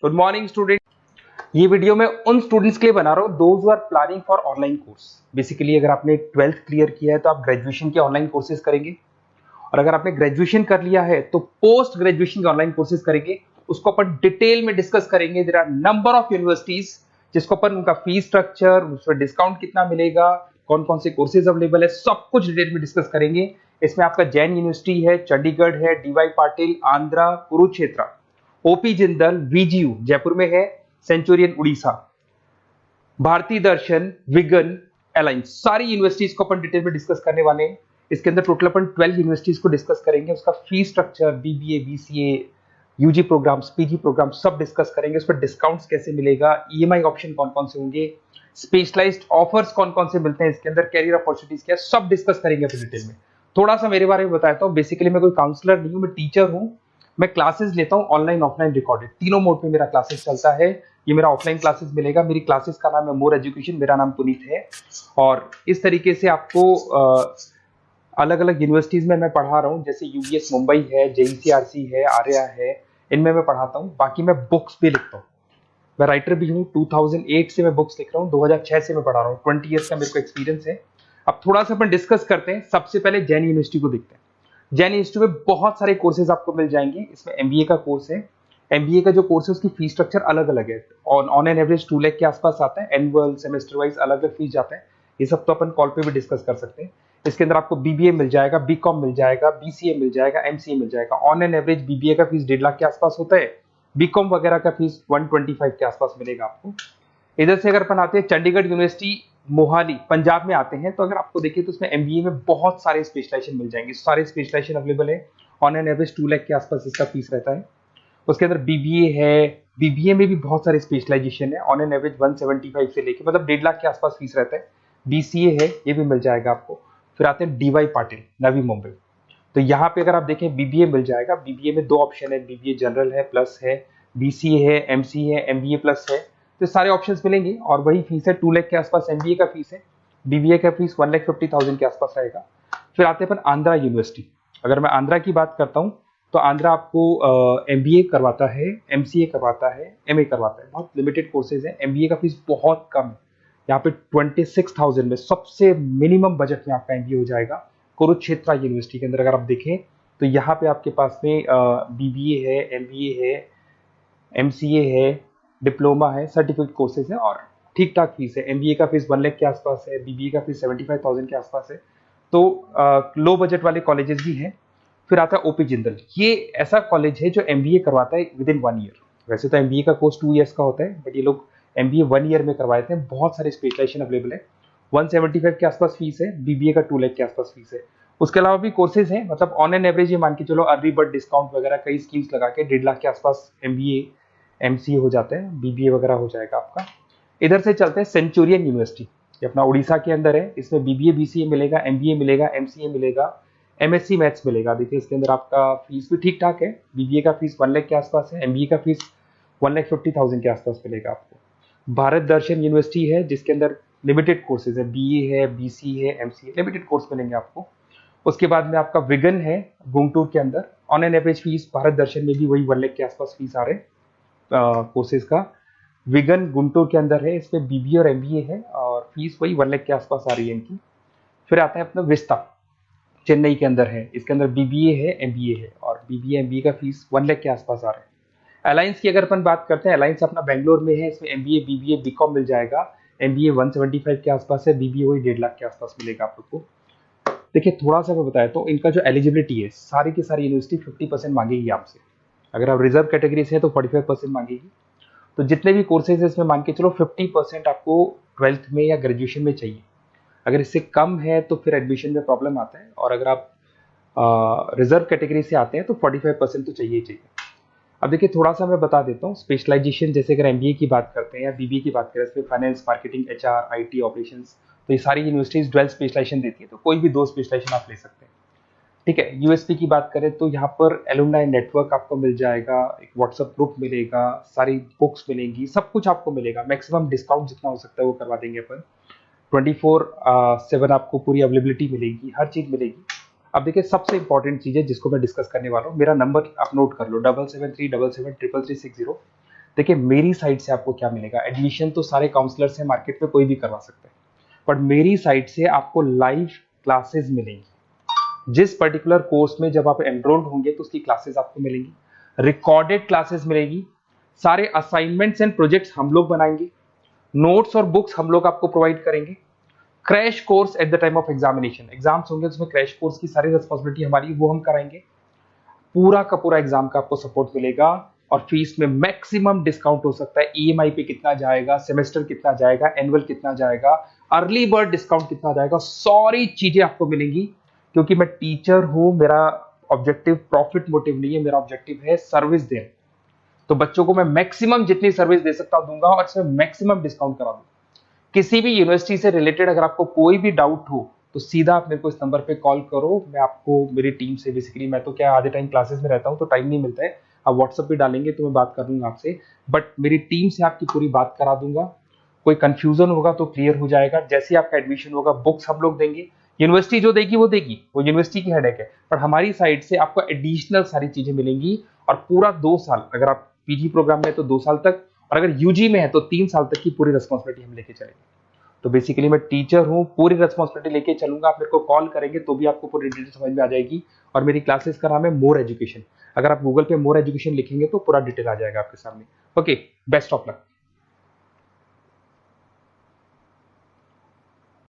Good morning student. ये video मैं उन स्टूडेंट्स के लिए बना रहा हूँ those who are planning for online course. Basically अगर आपने 12th क्लियर किया है तो आप ग्रेजुएशन के ऑनलाइन कोर्सेज करेंगे, और अगर आपने ग्रेजुएशन कर लिया है तो पोस्ट ग्रेजुएशन के ऑनलाइन कोर्सेज करेंगे। उसको अपन डिटेल में डिस्कस करेंगे। There are number of universities जिसको अपन उनका फीस स्ट्रक्चर, उसमें डिस्काउंट कितना मिलेगा, कौन कौन से कोर्सेज अवेलेबल है, सब कुछ डिटेल में डिस्कस करेंगे। इसमें आपका जैन यूनिवर्सिटी है, चंडीगढ़ है, डीवाई पाटिल आंध्रा, कुरुक्षेत्र, ओपी जिंदल, वीजीयू जयपुर में है, सेंचुरियन उड़ीसा, भारतीय दर्शन, विगन, अलायंस, सारी यूनिवर्सिटीज को अपन डिटेल में डिस्कस करने वाले हैं। इसके अंदर टोटल अपन 12 यूनिवर्सिटीज को डिस्कस करेंगे। उसका fees structure, BBA, BCA, UG programmes, PG programmes सब डिस्कस करेंगे। उस पर डिस्काउंट्स कैसे मिलेगा, ईएमआई ऑप्शन कौन कौन से होंगे, स्पेशलाइज्ड ऑफर्स कौन कौन से मिलते हैं, इसके अंदर कैरियर अपॉर्चुनिटीज क्या, सब डिस्कस करेंगे अपन डिटेल में। थोड़ा सा मेरे बारे में बताता हूँ। बेसिकली मैं कोई काउंसलर नहीं हूँ, मैं टीचर हूँ। मैं क्लासेस लेता हूँ ऑनलाइन ऑफलाइन रिकॉर्डेड, तीनों मोड में मेरा क्लासेस चलता है। ये मेरा ऑफलाइन क्लासेस मिलेगा। मेरी क्लासेस का नाम है मोर एजुकेशन, मेरा नाम पुनीत है। और इस तरीके से आपको अलग अलग यूनिवर्सिटीज में मैं पढ़ा रहा हूँ, जैसे यूबीएस मुंबई है, जेईसीआरसी है, आर्या है, इनमें मैं पढ़ाता हूँ। बाकी मैं बुक्स भी लिखता हूँ, मैं राइटर भी हूँ। 2008 से मैं बुक्स लिख रहा हूँ, 2006 से मैं पढ़ा रहा हूँ। 20 ईयर्स का मेरे को एक्सपीरियंस है। अब थोड़ा सा अपन डिस्कस करते हैं। सबसे पहले जैन यूनिवर्सिटी को देखते हैं। जैन इंस्टीट्यूट में बहुत सारे कोर्सेज आपको मिल जाएंगे। इसमें एमबीए का कोर्स है। एमबीए का जो कोर्स है उसकी फीस स्ट्रक्चर अलग अलग है। ऑन एन एवरेज 2 लाख के आसपास आता है। एनुअल, सेमेस्टर वाइज अलग अलग फीस जाता है। ये सब तो अपन कॉल पे भी डिस्कस कर सकते हैं। इसके अंदर आपको बीबीए मिल जाएगा, बीकॉम मिल जाएगा, बीसीए मिल जाएगा, एमसीए मिल जाएगा। ऑन एन एवरेज बीबीए का फीस 1.5 लाख के आसपास होता है। बीकॉम वगैरह का फीस 125 के आसपास मिलेगा आपको। इधर से अगर अपन आते हैं चंडीगढ़ यूनिवर्सिटी मोहाली पंजाब में आते हैं, तो अगर आपको देखिए तो उसमें एमबीए में बहुत सारे स्पेशलाइजेशन मिल जाएंगे। सारे स्पेशलाइजेशन अवेलेबल है। ऑन एन एवरेज 2 लाख के आसपास इसका फीस रहता है। उसके अंदर बीबीए है, बीबीए में भी बहुत सारे स्पेशलाइजेशन है। ऑन एन एवरेज 175 से लेके मतलब 1.5 लाख के आसपास फीस रहता है। बीसीए है, ये भी मिल जाएगा आपको। फिर आते हैं डीवाई पाटिल, नवी मुंबई। तो यहाँ पे अगर आप देखें बीबीए मिल जाएगा। बीबीए में 2 ऑप्शन है, बीबीए जनरल है, प्लस है, बीसीए है, एमसीए है, एमबीए प्लस है। तो सारे ऑप्शंस मिलेंगे और वही फीस है 2 लाख के आसपास एमबीए का फीस है। बीबीए का फीस 1,50,000 के आसपास रहेगा। फिर आते हैं अपन आंध्रा यूनिवर्सिटी। अगर मैं आंध्रा की बात करता हूँ तो आंध्रा आपको एमबीए करवाता है, एमसीए करवाता है, एमए करवाता है। बहुत लिमिटेड कोर्सेज है। एमबीए का फीस बहुत कम है। यहाँ पे 26,000 में सबसे मिनिमम बजट में आपका एमबीए हो जाएगा। कुरुक्षेत्र यूनिवर्सिटी के अंदर अगर आप देखें तो यहाँ पे आपके पास में बीबीए है, एमबीए है, एमसीए है, डिप्लोमा है, सर्टिफिकेट कोर्सेज है और ठीक ठाक फीस है। एमबीए का फीस 1 लाख के आसपास है, बीबीए का फीस 75,000 के आसपास है। तो लो बजट वाले कॉलेजेस भी हैं। फिर आता है ओपी जिंदल। ये ऐसा कॉलेज है जो एमबीए करवाता है विद इन 1 ईयर। वैसे तो एमबीए का कोर्स 2 ईयर्स का होता है, बट ये लोग एमबीए 1 ईयर में करवाते हैं। बहुत सारे स्पेशलाइजेशन अवेलेबल है। 175 के आसपास फीस है। बीबीए का 2 लाख के आसपास फीस है। उसके अलावा भी कोर्सेज हैं, मतलब ऑन एन एवरेज ये मान के चलो अर्ली बर्ड डिस्काउंट वगैरह कई स्कीम्स लगा के 1.5 लाख के आसपास एमबीए एमसीए हो जाते हैं, बीबीए वगैरह हो जाएगा आपका। इधर से चलते हैं सेंचुरियन यूनिवर्सिटी, ये अपना उड़ीसा के अंदर है। इसमें बीबीए बीसीए मिलेगा, एमबीए मिलेगा, एमसीए मिलेगा, एमएससी मैथ्स मिलेगा। देखिए इसके अंदर आपका फीस भी ठीक ठाक है। बीबीए का फीस 1 लाख के आसपास है, एमबीए का फीस 1,50,000 के आसपास मिलेगा आपको। भारत दर्शन यूनिवर्सिटी है जिसके अंदर लिमिटेड कोर्सेज है, बीए है, बीसी है, एमसीए, लिमिटेड कोर्स मिलेंगे आपको। उसके बाद में आपका विगन है गुंटूर के अंदर। On an average fees Bharat Darshan में भी वही 1 लाख के आसपास फीस आ रहे हैं कोर्सेज का। विगन गुंटूर के अंदर है, इसमें बीबीए और एमबीए है और फीस वही 1 लाख के आसपास आ रही है इनकी। फिर आता है अपना विस्ता, चेन्नई के अंदर है। इसके अंदर बीबीए है, एमबीए है और बीबीए एमबीए का फीस 1 लाख के आसपास आ रहा है। अलायंस की अगर अपन बात करते हैं, अलायंस अपना बेंगलोर में है। इसमें एमबीए, बीबीए, बीकॉम मिल जाएगा। एमबीए 175 के आसपास है, बीबीए वही 1.5 लाख के आसपास मिलेगा आप लोग को। देखिए थोड़ा सा मैं बताया तो इनका जो एलिजिबिलिटी है, सारी की सारी यूनिवर्सिटी 50% मांगेगी आपसे। अगर आप रिजर्व कैटेगरी से हैं तो 45% मांगेगी। तो जितने भी कोर्सेज है इसमें मान के चलो 50% आपको 12th में या ग्रेजुएशन में चाहिए। अगर इससे कम है तो फिर एडमिशन में प्रॉब्लम आता है, और अगर आप रिजर्व कैटेगरी से आते हैं तो 45% तो चाहिए ही चाहिए। अब देखिए थोड़ा सा मैं बता देता हूँ स्पेशलाइजेशन। जैसे अगर एमबीए की बात करते हैं या बीबीए की बात करें, इसमें finance, marketing, HR, IT, operations, तो ये सारी यूनिवर्सिटीज 12 स्पेशलाइजेशन देती है। तो कोई भी 2 स्पेशलाइजेशन आप ले सकते हैं, ठीक है। यूएसपी की बात करें तो यहाँ पर एलुमनाई नेटवर्क आपको मिल जाएगा, एक व्हाट्सएप ग्रुप मिलेगा, सारी बुक्स मिलेंगी, सब कुछ आपको मिलेगा। मैक्सिमम डिस्काउंट जितना हो सकता है वो करवा देंगे अपन। 24/7 आपको पूरी अवेलेबिलिटी मिलेगी, हर चीज मिलेगी। अब देखिए सबसे इंपॉर्टेंट चीज है जिसको मैं डिस्कस करने वाला हूँ। मेरा नंबर आप नोट कर लो, 7737773360। देखिए मेरी साइड से आपको क्या मिलेगा, एडमिशन तो सारे काउंसलर्स हैं मार्केट में, कोई भी करवा सकते हैं, बट मेरी साइड से आपको लाइव क्लासेस मिलेंगी। जिस पर्टिकुलर कोर्स में जब आप एनरोल्ड होंगे तो उसकी क्लासेस आपको मिलेंगी, रिकॉर्डेड क्लासेस मिलेगी, सारे असाइनमेंट्स एंड प्रोजेक्ट्स हम लोग बनाएंगे, नोट्स और बुक्स हम लोग आपको प्रोवाइड करेंगे, crash course at the time of examination, exams होंगे उसमें क्रैश कोर्स की सारी रिस्पॉन्सिबिलिटी हमारी, वो हम कराएंगे, पूरा का पूरा एग्जाम का आपको सपोर्ट मिलेगा, और फीस में मैक्सिमम डिस्काउंट हो सकता है, ईएमआई पे कितना जाएगा, सेमेस्टर कितना जाएगा, एनुअल कितना जाएगा, अर्ली बर्ड डिस्काउंट कितना जाएगा, सारी चीजें आपको मिलेंगी। क्योंकि मैं टीचर हूं, मेरा ऑब्जेक्टिव प्रॉफिट मोटिव नहीं है, मेरा ऑब्जेक्टिव है सर्विस देना। तो बच्चों को मैं मैक्सिमम जितनी सर्विस दे सकता हूं दूंगा, और इसमें मैक्सिमम डिस्काउंट करा दूंगा। किसी भी यूनिवर्सिटी से रिलेटेड अगर आपको कोई भी डाउट हो तो सीधा आप मेरे को इस नंबर पे कॉल करो, मैं आपको मेरी टीम से, बेसिकली मैं तो क्या आधे टाइम क्लासेस में रहता हूँ तो टाइम नहीं मिलता है, आप व्हाट्सएप पे डालेंगे तो मैं बात कर लूंगा आपसे, बट मेरी टीम से आपकी पूरी बात करा दूंगा। कोई कंफ्यूजन होगा तो क्लियर हो जाएगा, जैसे आपका एडमिशन होगा बुक्स हम लोग देंगे, यूनिवर्सिटी जो देगी वो देगी, वो यूनिवर्सिटी की हेडेक है, पर हमारी साइड से आपको एडिशनल सारी चीजें मिलेंगी। और पूरा 2 साल, अगर आप पीजी प्रोग्राम में तो 2 साल तक, और अगर यूजी में है तो 3 साल तक की पूरी रिस्पॉन्सिबिलिटी हम लेके चलेंगे। तो बेसिकली मैं टीचर हूँ, पूरी रिस्पॉन्सिबिलिटी लेके चलूंगा, आप मेरे को कॉल करेंगे तो भी आपको पूरी डिटेल समझ में आ जाएगी। और मेरी क्लासेस का नाम है मोर एजुकेशन, अगर आप गूगल पे मोर एजुकेशन लिखेंगे तो पूरा डिटेल आ जाएगा आपके सामने। Okay, best of luck.